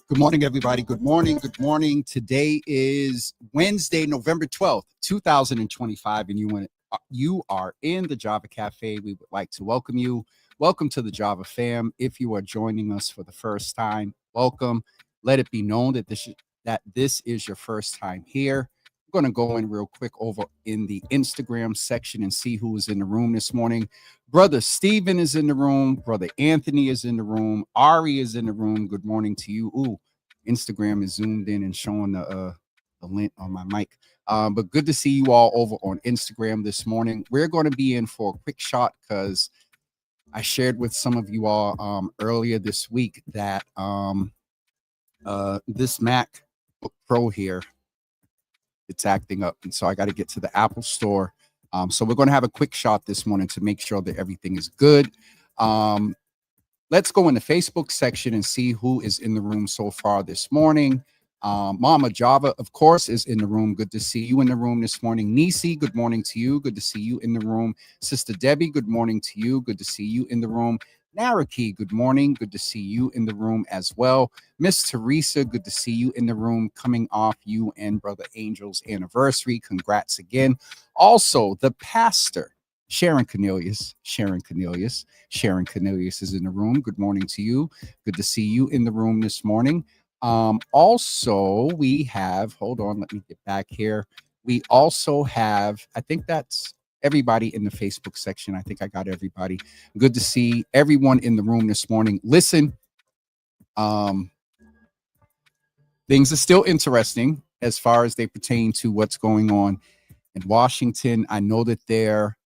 Good morning, everybody. Good morning. Good morning. Today is Wednesday, November 12th, 2025, and you are in the Java Cafe. We would like to welcome you. Welcome to the Java fam. If you are joining us for the first time, welcome. Let it be known that this is your first time here. I'm going to go in real quick over in the Instagram section and see who is in the room this morning. Brother Stephen is in the room. Brother Anthony is in the room. Ari is in the room. Good morning to you. Ooh, Instagram is zoomed in and showing the link on my mic. But good to see you all over on Instagram this morning. We're going to be in for a quick shot because I shared with some of you all earlier this week that this MacBook Pro here, it's acting up. And so I got to get to the Apple store. So we're going to have a quick shot this morning to make sure that everything is good. Let's go in the Facebook section and see who is in the room so far this morning. Mama Java, of course, is in the room. Good to see you in the room this morning. Nisi, good morning to you. Good to see you in the room. Sister Debbie, good morning to you. Good to see you in the room. Naraki, good morning. Good to see you in the room as well. Miss Teresa, good to see you in the room, coming off you and Brother Angel's anniversary. Congrats again. Also, the pastor, Sharon Cornelius is in the room. Good morning to you. Good to see you in the room this morning. Also, we have, hold on, let me get back here. We also have, I think that's everybody in the Facebook section. I think I got everybody. Good to see everyone in the room this morning. Listen, things are still interesting as far as they pertain to what's going on in Washington. I know that there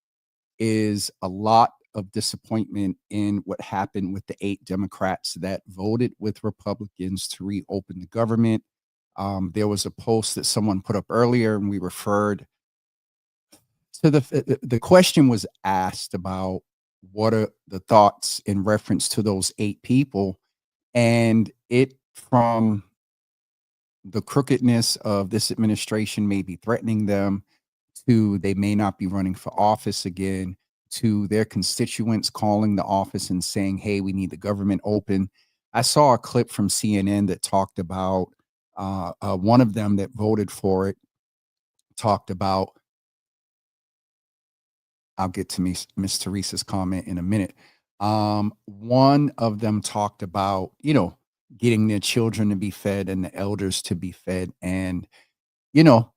is a lot of disappointment in what happened with the 8 Democrats that voted with Republicans to reopen the government. There was a post that someone put up earlier, and we referred to the question was asked about what are the thoughts in reference to those 8 people, and it from the crookedness of this administration may be threatening them, to they may not be running for office again, to their constituents calling the office and saying, hey, we need the government open. I saw a clip from CNN that talked about one of them that voted for it talked about, I'll get to Miss Teresa's comment in a minute. One of them talked about, getting their children to be fed and the elders to be fed. And,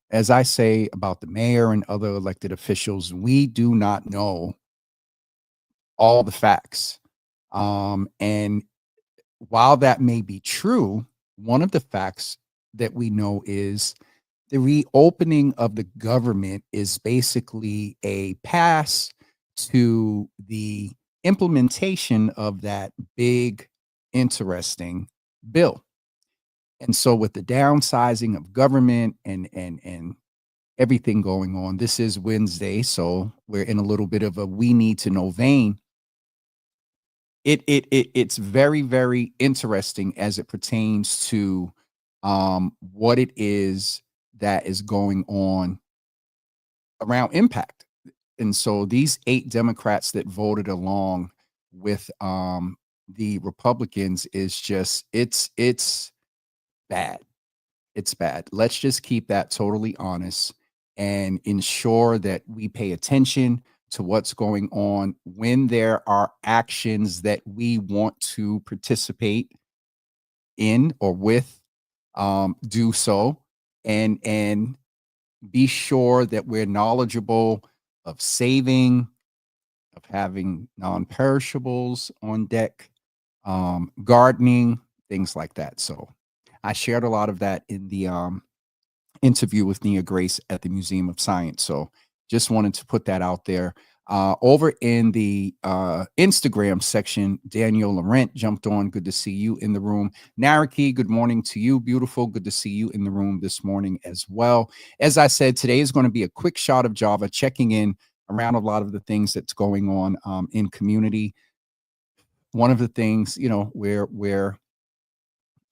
as I say about the mayor and other elected officials, we do not know all the facts. And while that may be true, one of the facts that we know is the reopening of the government is basically a pass to the implementation of that big, interesting bill. And so with the downsizing of government and everything going on, this is Wednesday, so we're in a little bit of a we need to know vein. It's very, very interesting as it pertains to what it is that is going on around impact. And so these 8 Democrats that voted along with the Republicans is just it's bad. It's bad. Let's just keep that totally honest and ensure that we pay attention to what's going on when there are actions that we want to participate in or with. Do so and be sure that we're knowledgeable of saving, of having non-perishables on deck, gardening, things like that. So I shared a lot of that in the interview with Nia Grace at the Museum of Science. So just wanted to put that out there. Over in the Instagram section, Daniel Laurent jumped on. Good to see you in the room. Naraki, good morning to you. Beautiful. Good to see you in the room this morning as well. As I said, today is going to be a quick shot of Java, checking in around a lot of the things that's going on in community. One of the things, we're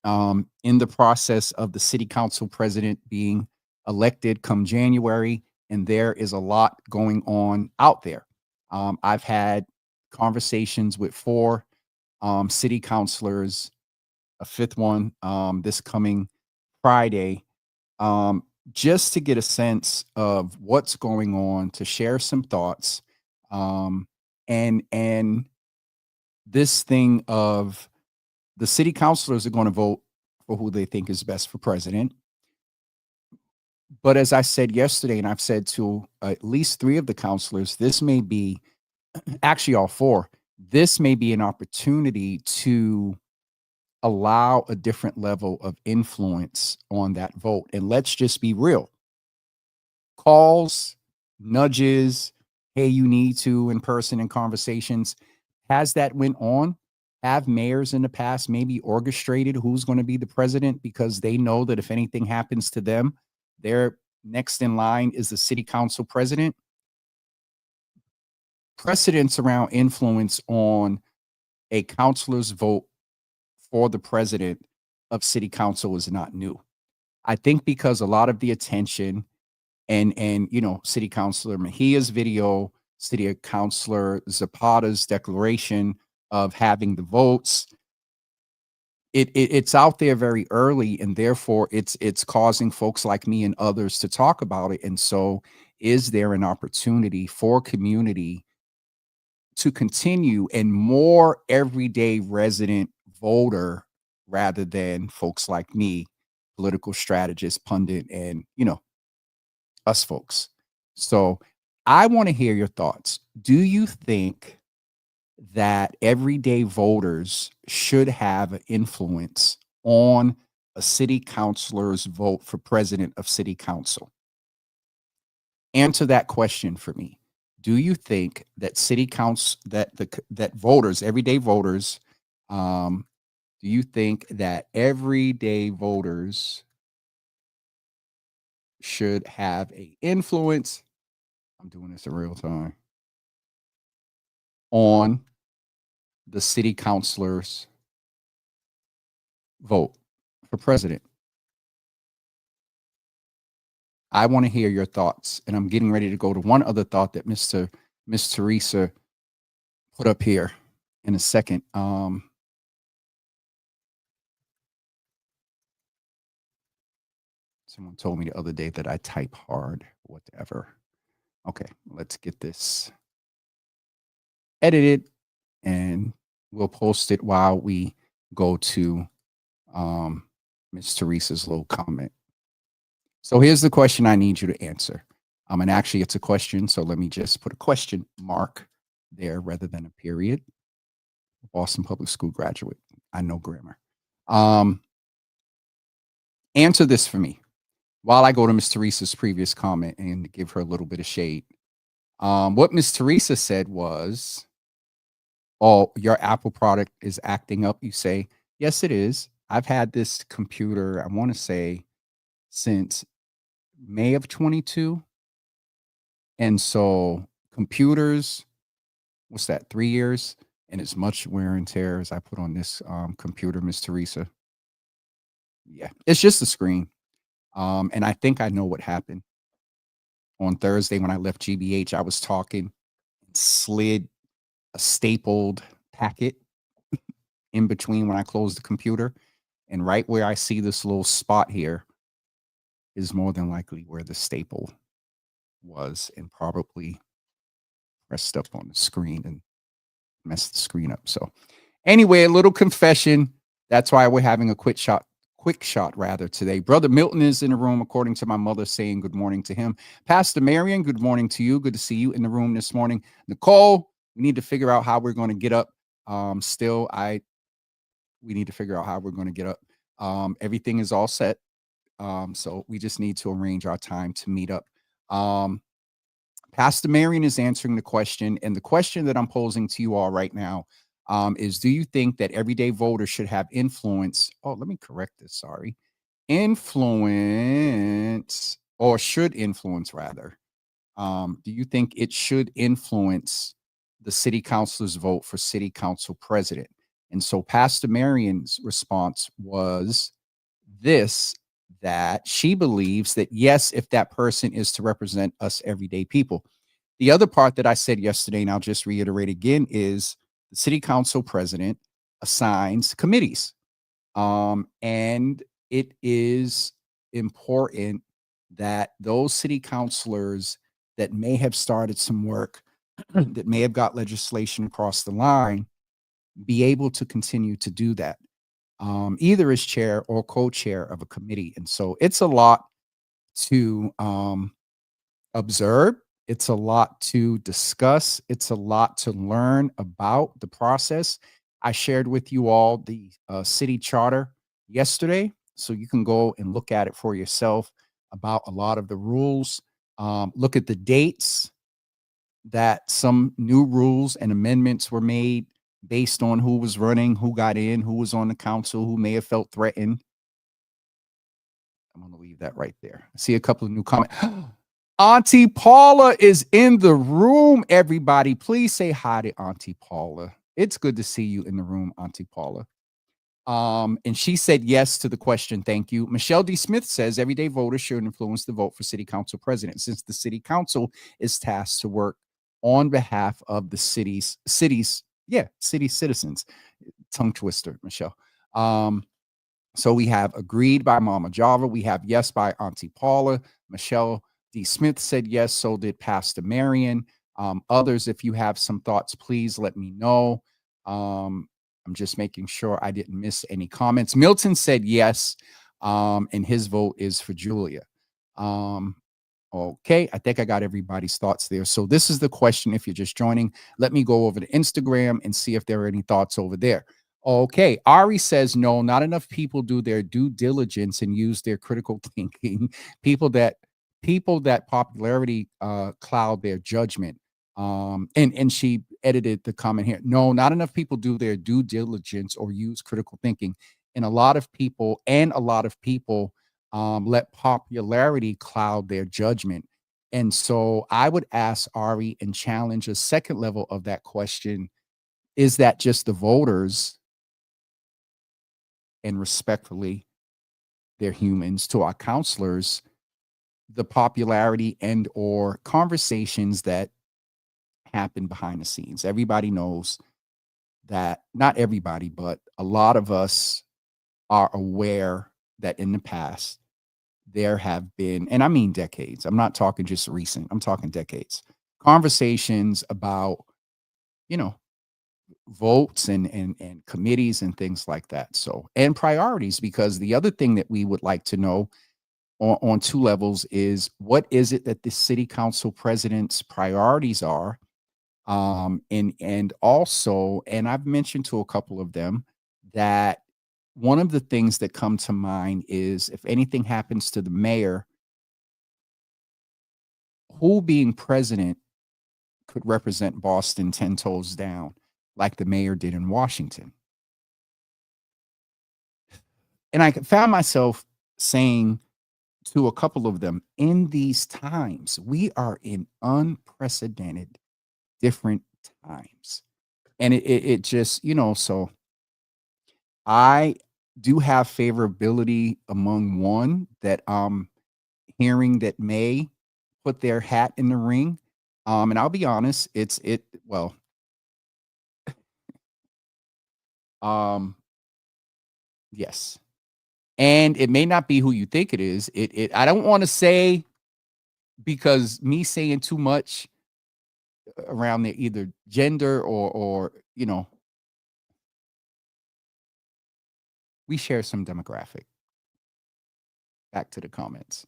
in the process of the city council president being elected come January, and there is a lot going on out there. I've had conversations with 4 city councilors a fifth one this coming Friday, um, just to get a sense of what's going on, to share some thoughts, um, and this thing of the city councilors are going to vote for who they think is best for president. But as I said yesterday, and I've said to at least three of the councilors, this may be actually all four. This may be an opportunity to allow a different level of influence on that vote. And let's just be real. Calls, nudges, hey, you need to in person in conversations. Has that went on? Have mayors in the past maybe orchestrated who's going to be the president because they know that if anything happens to them, their next in line is the city council president? Precedents around influence on a councilor's vote for the president of city council is not new. I think because a lot of the attention and city councilor Mejia's video, city councilor Zapata's declaration of having the votes, it's out there very early, and therefore it's causing folks like me and others to talk about it. And so is there an opportunity for community to continue and more everyday resident voter rather than folks like me, political strategist, pundit, and us folks? So I want to hear your thoughts. Do you think that everyday voters should have an influence on a city councilor's vote for president of city council? Answer that question for me. Do you think that city council that voters, everyday voters, do you think that everyday voters should have a influence? I'm doing this in real time on the city councilors vote for president. I want to hear your thoughts, and I'm getting ready to go to one other thought that Miss Teresa put up here in a second. Someone told me the other day that I type hard, whatever. Okay, let's get this edited, and we'll post it while we go to Miss Teresa's little comment. So here's the question I need you to answer. And actually it's a question, so let me just put a question mark there rather than a period. Boston Public School graduate. I know grammar. Answer this for me while I go to Miss Teresa's previous comment and give her a little bit of shade. What Miss Teresa said was, oh, your Apple product is acting up, you say. Yes, it is. I've had this computer, I want to say, since May of 22. And so computers, what's that, 3 years? And as much wear and tear as I put on this computer, Miss Teresa. Yeah, it's just the screen. And I think I know what happened. On Thursday when I left GBH, I was talking, slid a stapled packet in between when I closed the computer. And right where I see this little spot here is more than likely where the staple was, and probably pressed up on the screen and messed the screen up. So anyway, a little confession. That's why we're having a quick shot rather today. Brother Milton is in the room, according to my mother, saying good morning to him. Pastor Marion, good morning to you. Good to see you in the room this morning. Nicole, we need to figure out how we're going to get up. We need to figure out how we're going to get up. Everything is all set. So we just need to arrange our time to meet up. Pastor Marion is answering the question, and the question that I'm posing to you all right now is, do you think that everyday voters should have influence? Oh, let me correct this. Sorry. Influence, or should influence rather. Do you think it should influence the city councilor's vote for city council president? And so Pastor Marion's response was this, that she believes that yes, if that person is to represent us everyday people. The other part that I said yesterday, and I'll just reiterate again, is the city council president assigns committees. And it is important that those city councilors that may have started some work, that may have got legislation across the line, be able to continue to do that, either as chair or co-chair of a committee. And so it's a lot to observe. It's a lot to discuss. It's a lot to learn about the process. I shared with you all the city charter yesterday, so you can go and look at it for yourself about a lot of the rules. Look at the dates that some new rules and amendments were made based on who was running, who got in, who was on the council, who may have felt threatened. I'm going to leave that right there. I see a couple of new comments. Auntie Paula is in the room, everybody. Please say hi to Auntie Paula. It's good to see you in the room, Auntie Paula. And she said yes to the question. Thank you. Michelle D. Smith says everyday voters should influence the vote for city council president, since the city council is tasked to work on behalf of the city citizens. Tongue twister, Michelle. So we have agreed by Mama Java. We have yes by Auntie Paula. Michelle D. Smith said yes. So did Pastor Marion. Others, if you have some thoughts, please let me know. I'm just making sure I didn't miss any comments. Milton said yes, and his vote is for Julia. Okay, I think I got everybody's thoughts there. So this is the question. If you're just joining, let me go over to Instagram and see if there are any thoughts over there. Okay, Ari says no, not enough people do their due diligence and use their critical thinking. People that popularity cloud their judgment. And she edited the comment here. No, not enough people do their due diligence or use critical thinking. And a lot of people let popularity cloud their judgment. And so I would ask Ari and challenge a second level of that question. Is that just the voters? And respectfully, they're humans. To our counselors, the popularity and or conversations that happen behind the scenes. Everybody knows that, not everybody, but a lot of us are aware that in the past there have been, and I mean decades, I'm not talking just recent, I'm talking decades, conversations about, votes and committees and things like that. So, and priorities, because the other thing that we would like to know on two levels is, what is it that the city council president's priorities are? And also, and I've mentioned to a couple of them that one of the things that come to mind is, if anything happens to the mayor, who being president could represent Boston 10 toes down like the mayor did in Washington. And I found myself saying to a couple of them, in these times, we are in unprecedented different times. And it just, so I do have favorability among one that I'm hearing that may put their hat in the ring. And I'll be honest, yes. And it may not be who you think it is. I don't want to say, because me saying too much around their either gender or we share some demographic. Back to the comments.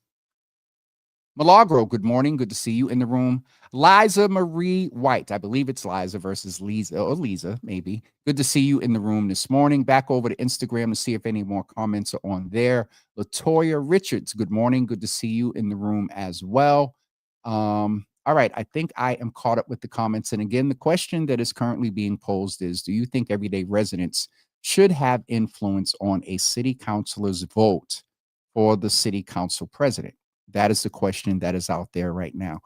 Milagro, good morning. Good to see you in the room. Liza Marie White. I believe it's Liza versus Lisa, or Lisa, maybe. Good to see you in the room this morning. Back over to Instagram to see if any more comments are on there. Latoya Richards, good morning. Good to see you in the room as well. All right, I think I am caught up with the comments. And again, the question that is currently being posed is, do you think everyday residents should have influence on a city councilor's vote for the city council president? That is the question that is out there right now.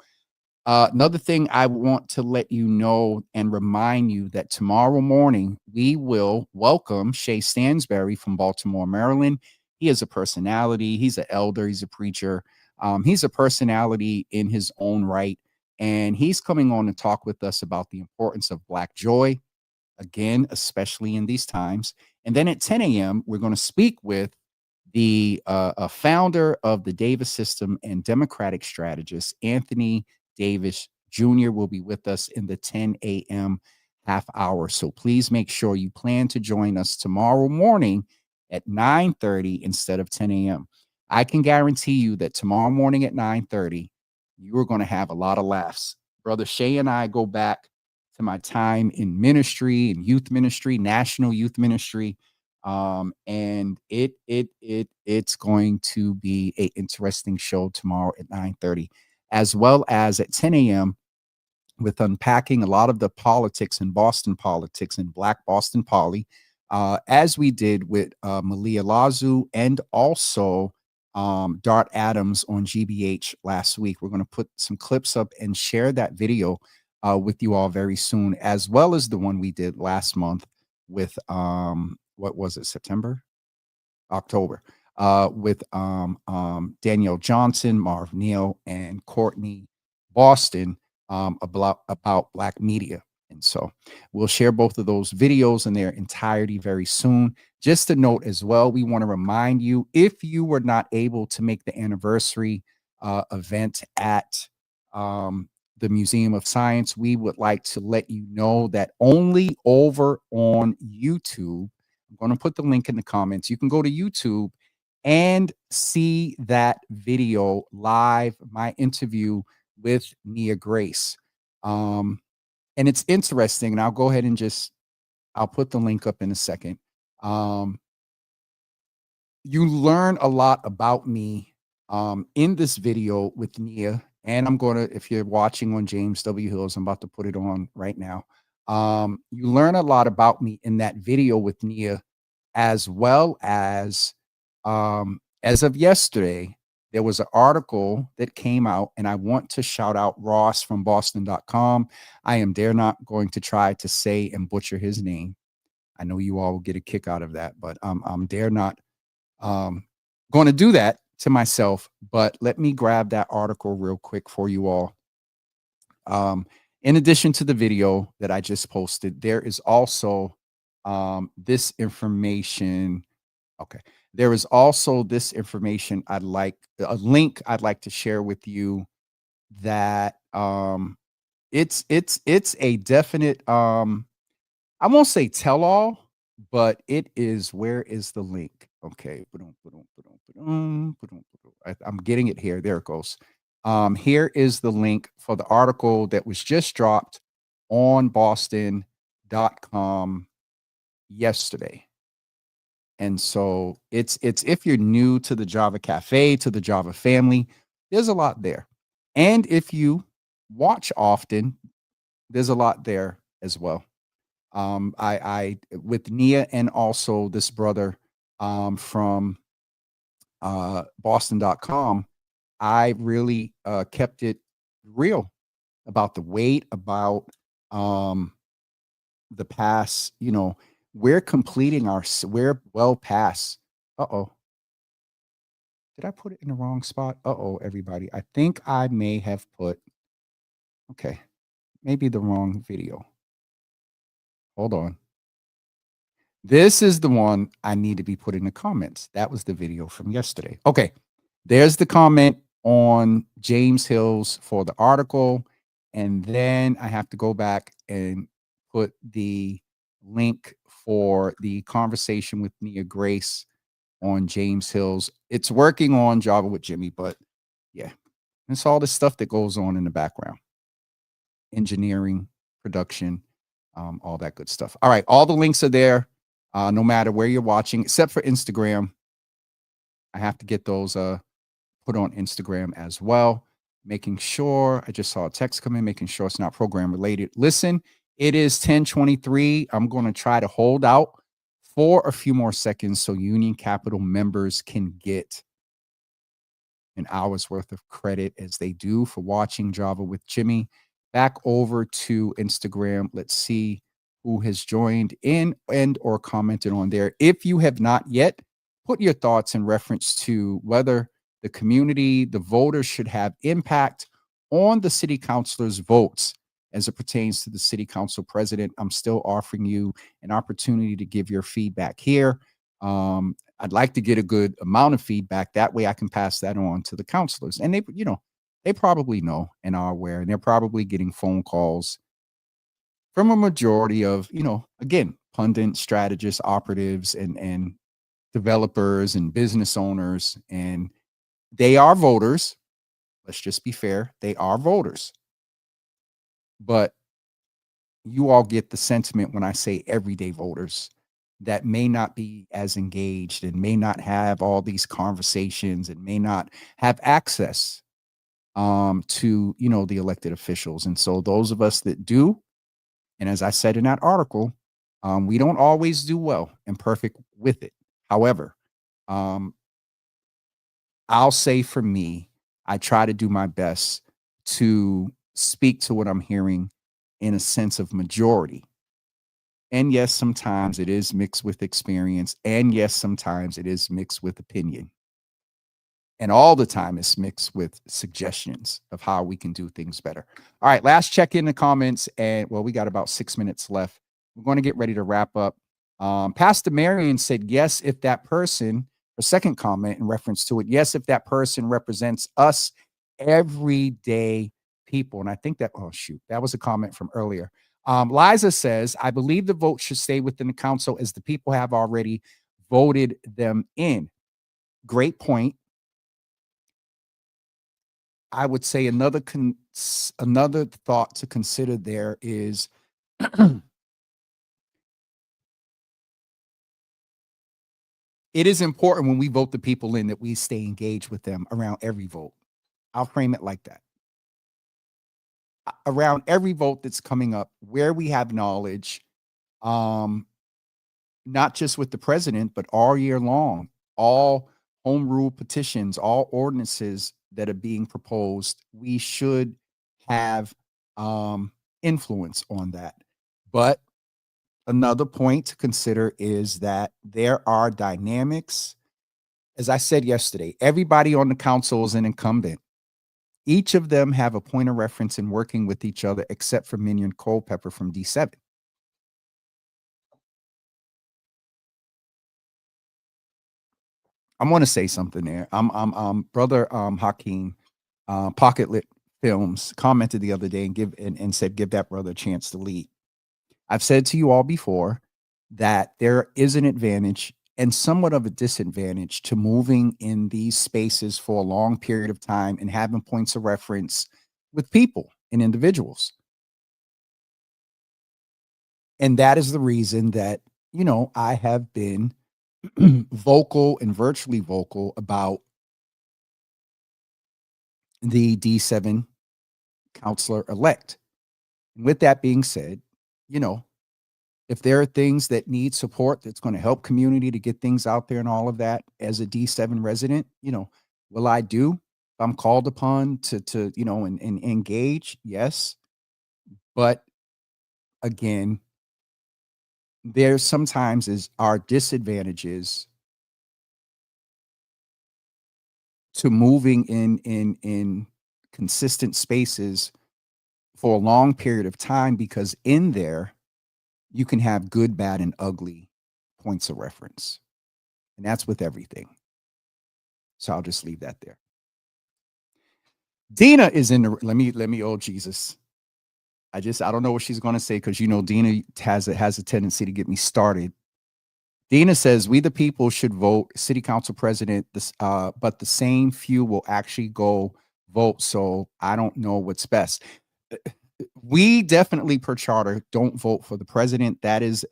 Another thing I want to let you know and remind you that tomorrow morning we will welcome Shay Stansberry from Baltimore, Maryland. He is a personality. He's an elder. He's a preacher. He's a personality in his own right. And he's coming on to talk with us about the importance of Black joy, again, especially in these times. And then at 10 a.m., we're going to speak with the founder of the Davis System and Democratic strategist, Anthony Davis Jr., will be with us in the 10 a.m. half hour. So please make sure you plan to join us tomorrow morning at 9:30 instead of 10 a.m. I can guarantee you that tomorrow morning at 9:30, you are going to have a lot of laughs. Brother Shay and I go back to my time in ministry and youth ministry, national youth ministry. And it's going to be a interesting show tomorrow at 9:30, as well as at 10 a.m. with unpacking a lot of the politics in Boston politics and Black Boston Poly, as we did with Malia Lazu and also Dart Adams on GBH last week. We're going to put some clips up and share that video with you all very soon, as well as the one we did last month with what was it, September? October, with Danielle Johnson, Marv Neal, and Courtney Boston, about Black media. And so we'll share both of those videos in their entirety very soon. Just a note as well, we want to remind you, if you were not able to make the anniversary event at the Museum of Science, we would like to let you know that only over on YouTube, I'm going to put the link in the comments. You can go to YouTube and see that video live, my interview with Nia Grace. And it's interesting. And I'll go ahead and I'll put the link up in a second. You learn a lot about me in this video with Nia. And I'm going to, if you're watching on James W. Hills, I'm about to put it on right now. You learn a lot about me in that video with Nia, as well as of yesterday, there was an article that came out, and I want to shout out Ross from Boston.com. I am dare not going to try to say and butcher his name. I know you all will get a kick out of that, but I'm dare not going to do that to myself. But let me grab that article real quick for you all. In addition to the video that I just posted, there is also this information. Okay. There is also this information a link I'd like to share with you that it's a definite I won't say tell all, but it is, where is the link? Okay. I'm getting it here. There it goes. Here is the link for the article that was just dropped on Boston.com yesterday. And so it's if you're new to the Java Cafe, to the Java family, there's a lot there. And if you watch often, there's a lot there as well. I with Nia and also this brother from Boston.com, I really kept it real about the weight, about the past. You know, we're completing we're well past. Uh-oh. Did I put it in the wrong spot? Uh-oh, everybody. I think I may have put, okay, maybe the wrong video. Hold on. This is the one I need to be put in the comments. That was the video from yesterday. Okay. There's the comment on James Hills for the article. And then I have to go back and put the link for the conversation with Nia Grace on James Hills. It's working on Java with Jimmy, but yeah, it's all the stuff that goes on in the background. Engineering, production, all that good stuff. All right, all the links are there, no matter where you're watching, except for Instagram. I have to get those put on Instagram as well. Making sure, I just saw a text come in, making sure it's not program related. Listen, it is 10:23. I'm going to try to hold out for a few more seconds so Union Capital members can get an hour's worth of credit, as they do, for watching Java with Jimmy. Back over to Instagram. Let's see who has joined in and or commented on there. If you have not yet, put your thoughts in reference to whether the community, the voters, should have impact on the city councilors' votes as it pertains to the city council president. I'm still offering you an opportunity to give your feedback here. I'd like to get a good amount of feedback. That way I can pass that on to the counselors. And they probably know and are aware, and they're probably getting phone calls from a majority of, again, pundits, strategists, operatives, and developers and business owners. And they are voters. Let's just be fair. They are voters. But you all get the sentiment when I say everyday voters that may not be as engaged and may not have all these conversations and may not have access to the elected officials. And so those of us that do, and as I said in that article, we don't always do well and perfect with it. However, I'll say for me, I try to do my best to speak to what I'm hearing in a sense of majority. And yes, sometimes it is mixed with experience. And yes, sometimes it is mixed with opinion. And all the time it's mixed with suggestions of how we can do things better. All right, last check in the comments. And well, we got about 6 minutes left. We're going to get ready to wrap up. Pastor Marion said, yes, if that person, her second comment in reference to it, yes, if that person represents us everyday people. And I think that, oh, shoot, that was a comment from earlier. Liza says, I believe the vote should stay within the council as the people have already voted them in. Great point. I would say another thought to consider there is it is important when we vote the people in that we stay engaged with them around every vote. I'll frame it like that. Around every vote that's coming up, where we have knowledge, not just with the president, but all year long, all home rule petitions, all ordinances that are being proposed, we should have influence on that. But another point to consider is that there are dynamics. As I said yesterday, everybody on the council is an incumbent. Each of them have a point of reference in working with each other, except for Minion Culpepper from D7. I want to say something there. Brother Hakeem, Pocket Lit Films, commented the other day and said, give that brother a chance to lead. I've said to you all before that there is an advantage and somewhat of a disadvantage to moving in these spaces for a long period of time and having points of reference with people and individuals. And that is the reason that, I have been vocal and virtually vocal about the D7 counselor elect. And with that being said, if there are things that need support that's going to help community to get things out there and all of that, as a D7 resident, will I do? If I'm called upon to and engage, yes. But again, there sometimes are disadvantages to moving in consistent spaces for a long period of time, because in there you can have good, bad, and ugly points of reference. And that's with everything. So I'll just leave that there. Dina is in the, let me, oh Jesus. I don't know what she's going to say, because Dina has a tendency to get me started. Dina says, we the people should vote city council president, but the same few will actually go vote. So I don't know what's best. We definitely, per charter, don't vote for the president. That is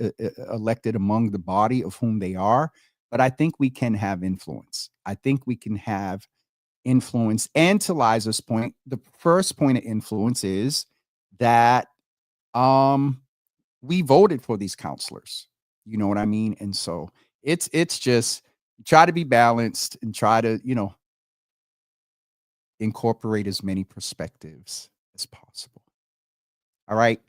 elected among the body of whom they are. But I think we can have influence. I think we can have influence. And to Liza's point, the first point of influence is that we voted for these counselors. You know what I mean? And so it's just try to be balanced and try to, incorporate as many perspectives as possible. All right.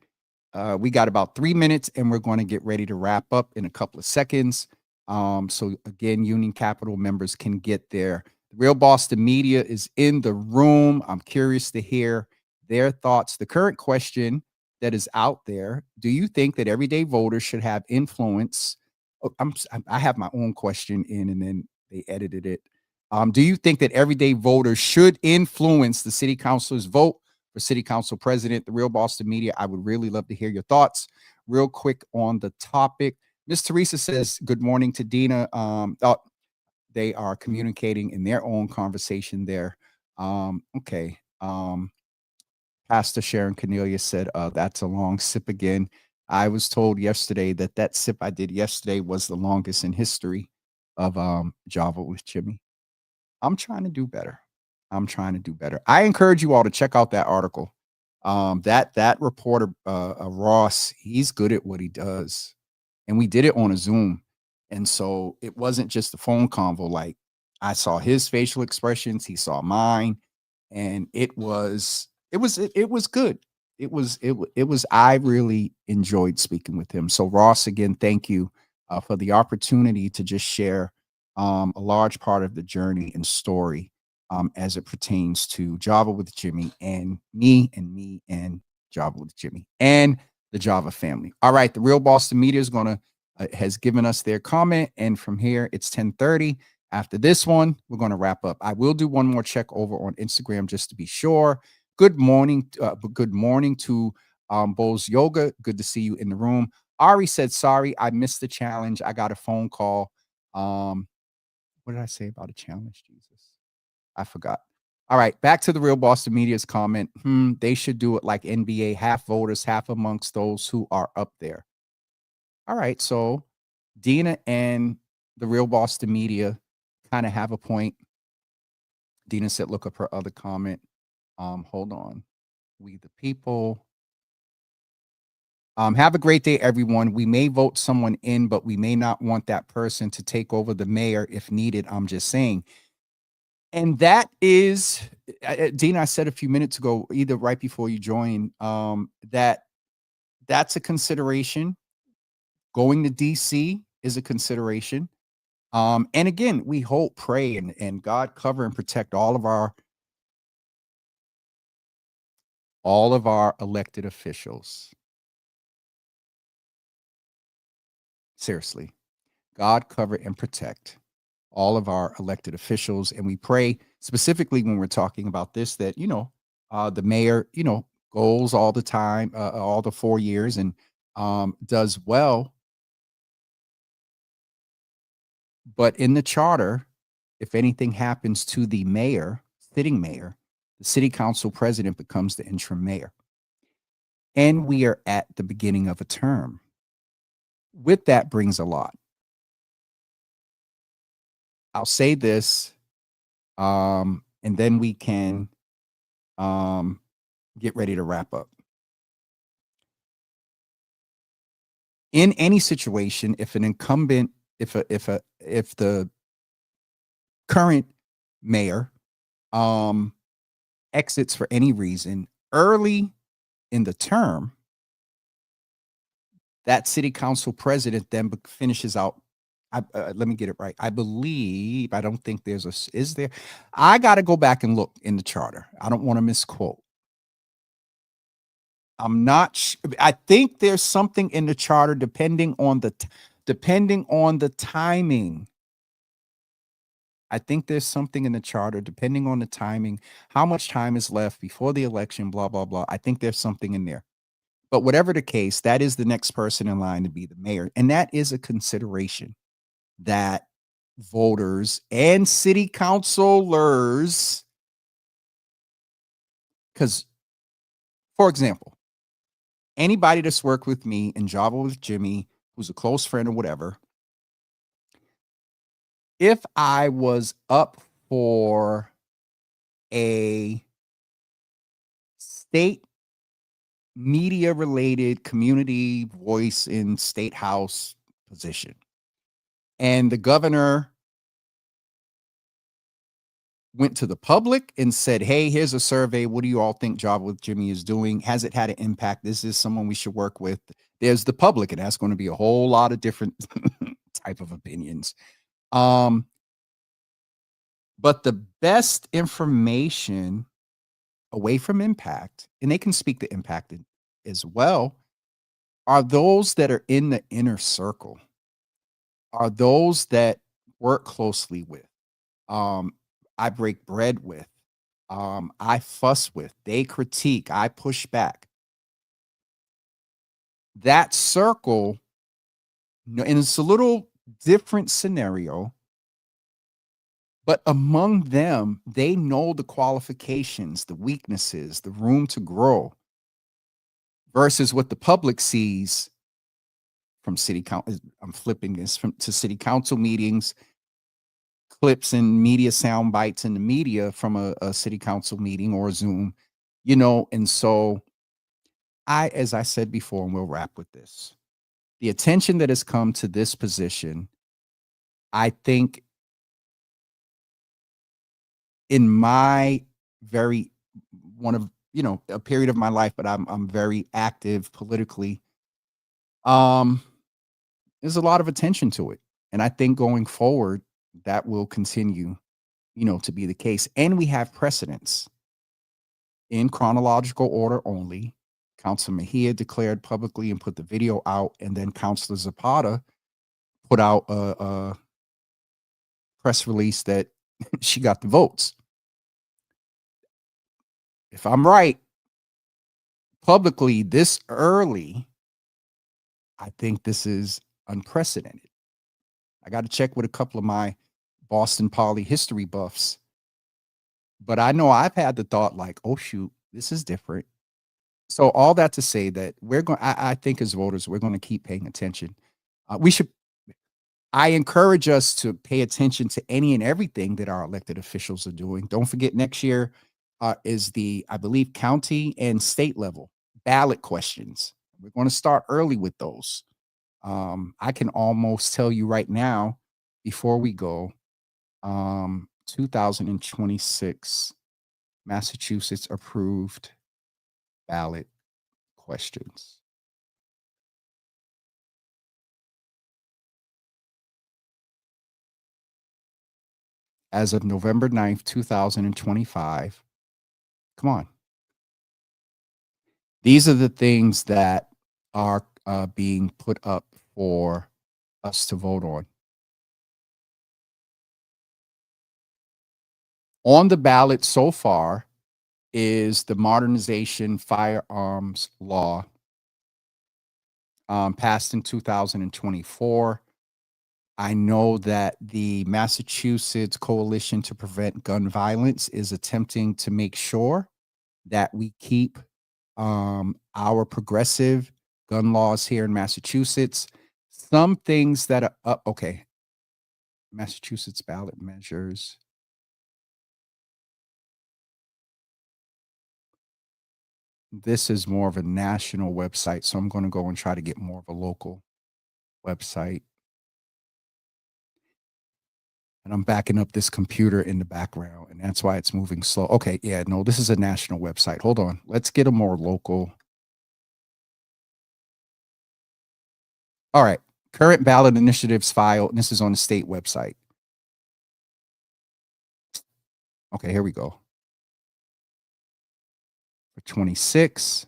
We got about 3 minutes and we're going to get ready to wrap up in a couple of seconds. So again, Union Capital members can get there. The Real Boston Media is in the room. I'm curious to hear their thoughts. The current question that is out there, do you think that everyday voters should have influence? Oh, I have my own question in, and then they edited it. Do you think that everyday voters should influence the city council's vote for city council president? The Real Boston Media, I would really love to hear your thoughts real quick on the topic. Miss Teresa says, good morning to Dina. They are communicating in their own conversation there. Okay. Pastor Sharon Cornelia said, that's a long sip again. I was told yesterday that that sip I did yesterday was the longest in history of Java with Jimmy. I'm trying to do better. I'm trying to do better. I encourage you all to check out that article. That reporter, Ross, he's good at what he does. And we did it on a Zoom. And so it wasn't just a phone convo. Like, I saw his facial expressions, he saw mine, and it was good. It was I really enjoyed speaking with him. So Ross, again, thank you for the opportunity to just share a large part of the journey and story as it pertains to Java with Jimmy and me and Java with Jimmy and the Java family. All right, the Real Boston Media is gonna has given us their comment, and from here it's 10:30. After this one, we're going to wrap up. I will do one more check over on Instagram just to be sure. Good morning. Good morning to Bowles Yoga. Good to see you in the room. Ari said, sorry, I missed the challenge. I got a phone call. What did I say about a challenge? Jesus, I forgot. All right, back to the Real Boston Media's comment. They should do it like NBA, half voters, half amongst those who are up there. All right, so Dina and the Real Boston Media kind of have a point. Dina said, look up her other comment. Hold on. We the people. Have a great day, everyone. We may vote someone in, but we may not want that person to take over the mayor if needed. I'm just saying. And that is, Dina, I said a few minutes ago, either right before you joined, that's a consideration. Going to DC is a consideration. And again, we hope, pray, and God cover and protect all of our elected officials. Seriously, God cover and protect all of our elected officials. And we pray specifically when we're talking about this, that, the mayor, goes all the time, all the 4 years, and does well. But in the charter, if anything happens to the mayor, sitting mayor, the city council president becomes the interim mayor. And we are at the beginning of a term. With that brings a lot. I'll say this, and then we can get ready to wrap up. In any situation, if an incumbent, if the current mayor exits for any reason early in the term, that city council president then finishes out. Let me get it right. I believe, I don't think is there? I got to go back and look in the charter. I don't want to misquote. I'm not. I think there's something in the charter depending on the timing. I think there's something in the charter depending on the timing, how much time is left before the election, blah blah blah. I think there's something in there. But whatever the case, that is the next person in line to be the mayor, and that is a consideration that voters and city councilors, because, for example, anybody that's worked with me in Java with Jimmy, who's a close friend or whatever, if I was up for a state media related community voice in state house position, and the governor went to the public and said, hey, here's a survey. What do you all think Java with Jimmy is doing? Has it had an impact? This is someone we should work with. There's the public, and that's going to be a whole lot of different type of opinions. But the best information away from impact, and they can speak to impact as well are those that are in the inner circle, are those that work closely with, um, I break bread with, I fuss with, they critique, I push back. That circle, and it's a little different scenario, but among them, they know the qualifications, the weaknesses, the room to grow versus what the public sees from city council. I'm flipping this from to city council meetings, clips and media sound bites in the media from a city council meeting or a Zoom, and so as I said before, and we'll wrap with this, the attention that has come to this position, I think in my very one of a period of my life, but I'm very active politically. Um, there's a lot of attention to it, and I think going forward that will continue, to be the case. And we have precedents in chronological order only. Councilor Mejia declared publicly and put the video out, and then Councilor Zapata put out a press release that she got the votes. If I'm right, publicly this early, I think this is unprecedented. I got to check with a couple of my Boston Poly history buffs, but I know I've had the thought like, oh shoot, this is different. So all that to say that I think as voters, we're going to keep paying attention. We should. I encourage us to pay attention to any and everything that our elected officials are doing. Don't forget, next year is I believe, county and state level ballot questions. We're going to start early with those. I can almost tell you right now, before we go, 2026 Massachusetts approved ballot questions. As of November 9th, 2025. Come on. These are the things that are being put up for us to vote on. On the ballot so far is the modernization firearms law, passed in 2024. I know that the Massachusetts Coalition to Prevent Gun Violence is attempting to make sure that we keep our progressive gun laws here in Massachusetts. Some things that are okay. Massachusetts ballot measures. This is more of a national website, so I'm going to go and try to get more of a local website. And I'm backing up this computer in the background, and that's why it's moving slow. Okay, yeah, no, this is a national website. Hold on. Let's get a more local. All right. Current ballot initiatives file. And this is on the state website. Okay, here we go. For 26.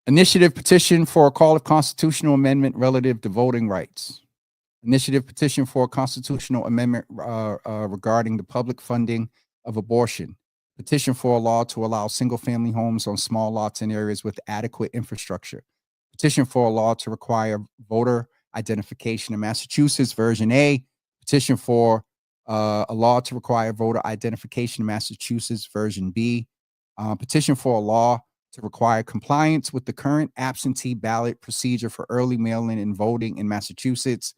Initiative petition for a call of constitutional amendment relative to voting rights. Initiative petition for a constitutional amendment regarding the public funding of abortion. Petition for a law to allow single-family homes on small lots in areas with adequate infrastructure. Petition for a law to require voter identification in Massachusetts, version A. Petition for a law to require voter identification in Massachusetts, version B. Petition for a law to require compliance with the current absentee ballot procedure for early mail-in and voting in Massachusetts.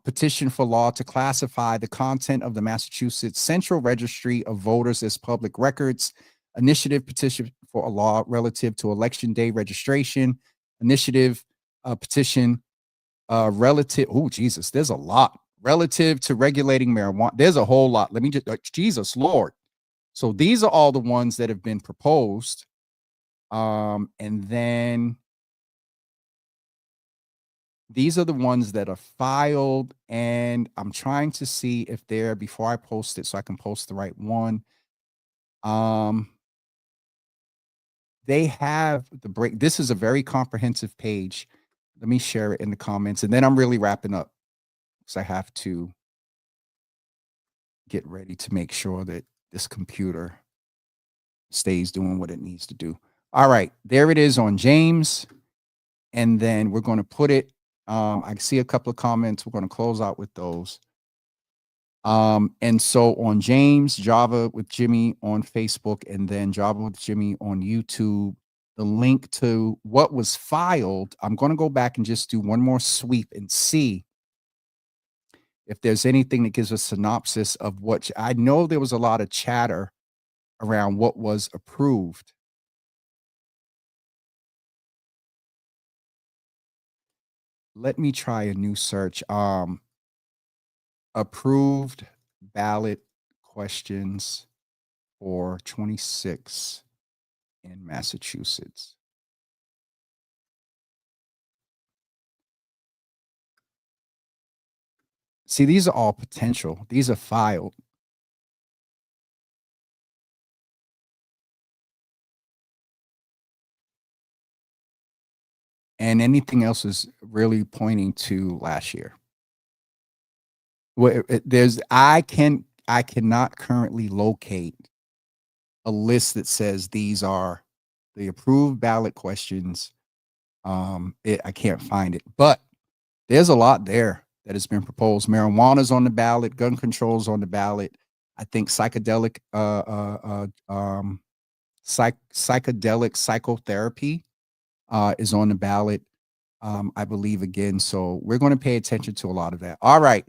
Petition for law to classify the content of the Massachusetts Central Registry of Voters as public records. Initiative petition for a law relative to election day registration. Initiative petition relative. Oh, Jesus, there's a lot relative to regulating marijuana. There's a whole lot. Let me just, Jesus Lord. So these are all the ones that have been proposed. And then these are the ones that are filed, and I'm trying to see if they're, before I post it, so I can post the right one. They have the break. This is a very comprehensive page. Let me share it in the comments, and then I'm really wrapping up because I have to get ready to make sure that this computer stays doing what it needs to do. All right, there it is on James. And then we're going to put it, I see a couple of comments. We're going to close out with those. And so on James, Java with Jimmy on Facebook, and then Java with Jimmy on YouTube, the link to what was filed, I'm going to go back and just do one more sweep and see if there's anything that gives a synopsis of what I know. There was a lot of chatter around what was approved. Let me try a new search. Approved ballot questions for 26 in Massachusetts. See, these are all potential. These are filed. And anything else is really pointing to last year. Well, I cannot currently locate a list that says these are the approved ballot questions. I can't find it, but there's a lot there that has been proposed. Marijuana's on the ballot, gun control's on the ballot. I think psychedelic psychedelic psychotherapy is on the ballot. I believe again. So we're going to pay attention to a lot of that. All right.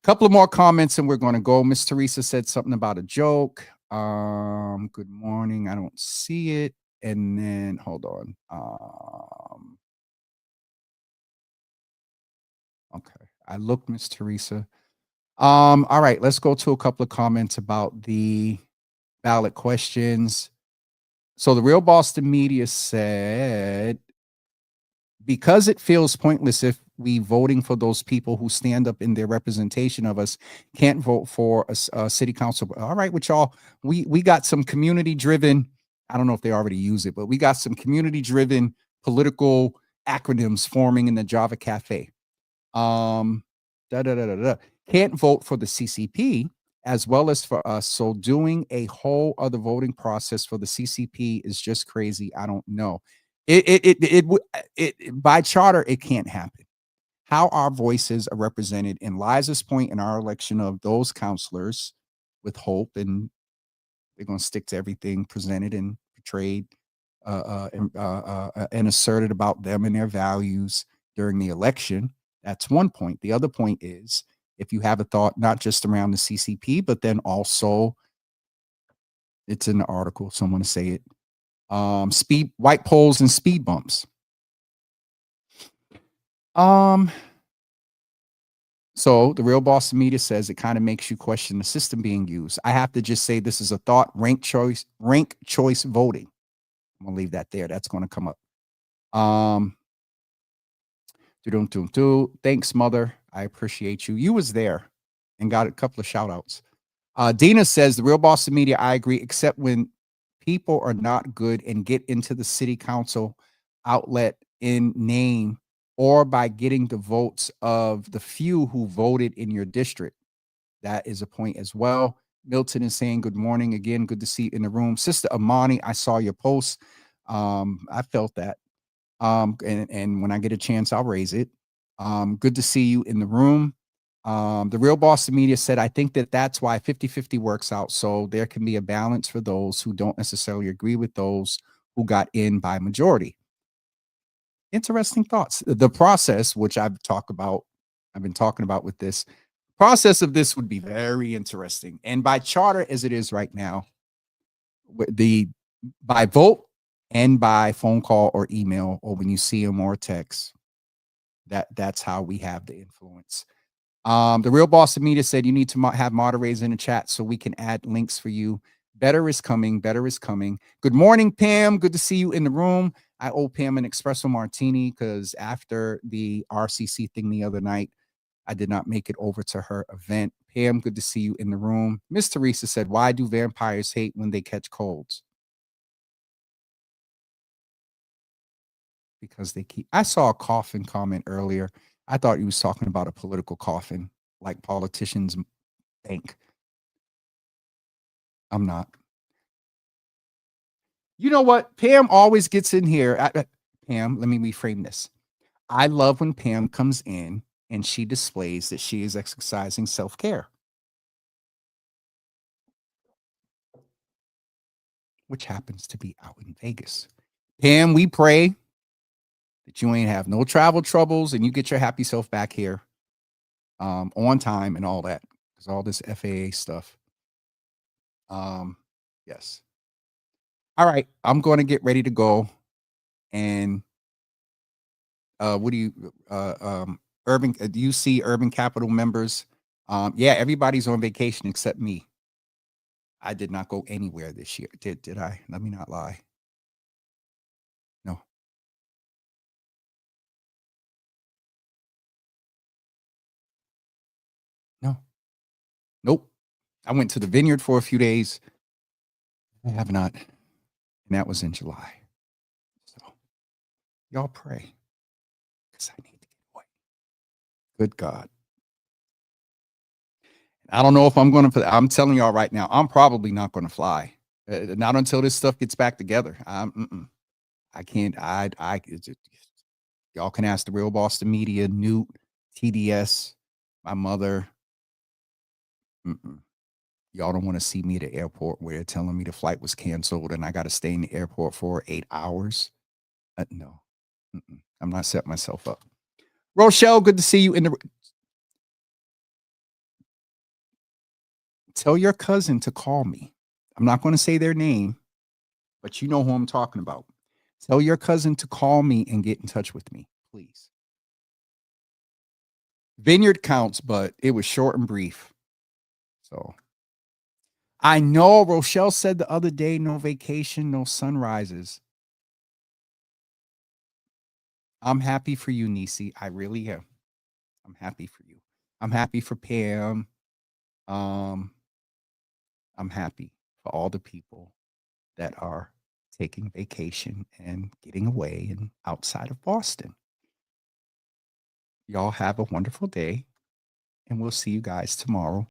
Couple of more comments and we're going to go. Miss Teresa said something about a joke. Good morning. I don't see it. And then hold on. Okay. I looked, Miss Teresa. All right, let's go to a couple of comments about the ballot questions. So the Real Boston Media said, because it feels pointless if we voting for those people who stand up in their representation of us can't vote for a city council. All right, with y'all, we got some community driven. I don't know if they already use it, but we got some community driven political acronyms forming in the Java Cafe. Can't vote for the CCP as well as for us. So doing a whole other voting process for the CCP is just crazy. I don't know. It by charter, it can't happen. How our voices are represented in Liza's point in our election of those counselors with hope, and they're going to stick to everything presented and portrayed and asserted about them and their values during the election. That's one point. The other point is, if you have a thought not just around the CCP, but then also, it's in the article, so I'm going to say it, white poles and speed bumps. So the Real Boston Media says it kind of makes you question the system being used. I have to just say this is a thought. Rank choice voting. I'm gonna leave that there. That's going to come up. Thanks, Mother. I appreciate you. You was there and got a couple of shout outs. Dina says the Real Boston Media, I agree, except when people are not good and get into the city council outlet in name or by getting the votes of the few who voted in your district. That is a point as well. Milton is saying good morning again. Good to see you in the room. Sister Amani, I saw your post. I felt that. And when I get a chance, I'll raise it. Good to see you in the room. The Real Boston Media said, I think that's why 50-50 works out. So there can be a balance for those who don't necessarily agree with those who got in by majority. Interesting thoughts. The process, which I've been talking about with this process of this would be very interesting. And by charter as it is right now, by vote and by phone call or email, or when you see them or text, that's how we have the influence. The Real Boston Media said you need to have moderators in the chat so we can add links for you. Better is coming. Better is coming. Good morning, Pam. Good to see you in the room. I owe Pam an espresso martini because after the RCC thing the other night, I did not make it over to her event. Pam, good to see you in the room. Miss Teresa said, why do vampires hate when they catch colds? Because they keep. I saw a coffin comment earlier. I thought he was talking about a political coffin, like politicians think. I'm not. You know what? Pam always gets in here. Pam, let me reframe this. I love when Pam comes in and she displays that she is exercising self-care, which happens to be out in Vegas. Pam, we pray that you ain't have no travel troubles and you get your happy self back here on time and all that. Because all this FAA stuff. Yes. All right. I'm going to get ready to go. And what do you urban do you see Urban Capital members? Yeah, everybody's on vacation except me. I did not go anywhere this year. Did I? Let me not lie. No. No. Nope. I went to the vineyard for a few days. I have not. And that was in July. So y'all pray. Because I need to get away. Good God. I don't know if I'm going to, I'm telling y'all right now, I'm probably not going to fly. Not until this stuff gets back together. I can't, y'all can ask the Real Boston Media, Newt, TDS, my mother. Y'all don't want to see me at the airport where they're telling me the flight was canceled and I got to stay in the airport for 8 hours. No, I'm not setting myself up. Rochelle, good to see you in the. Tell your cousin to call me. I'm not going to say their name, but you know who I'm talking about. Tell your cousin to call me and get in touch with me, please. Vineyard counts, but it was short and brief. So I know Rochelle said the other day, no vacation, no sunrises. I'm happy for you, Nisi. I really am. I'm happy for you. I'm happy for Pam. I'm happy for all the people that are taking vacation and getting away and outside of Boston. Y'all have a wonderful day, and we'll see you guys tomorrow.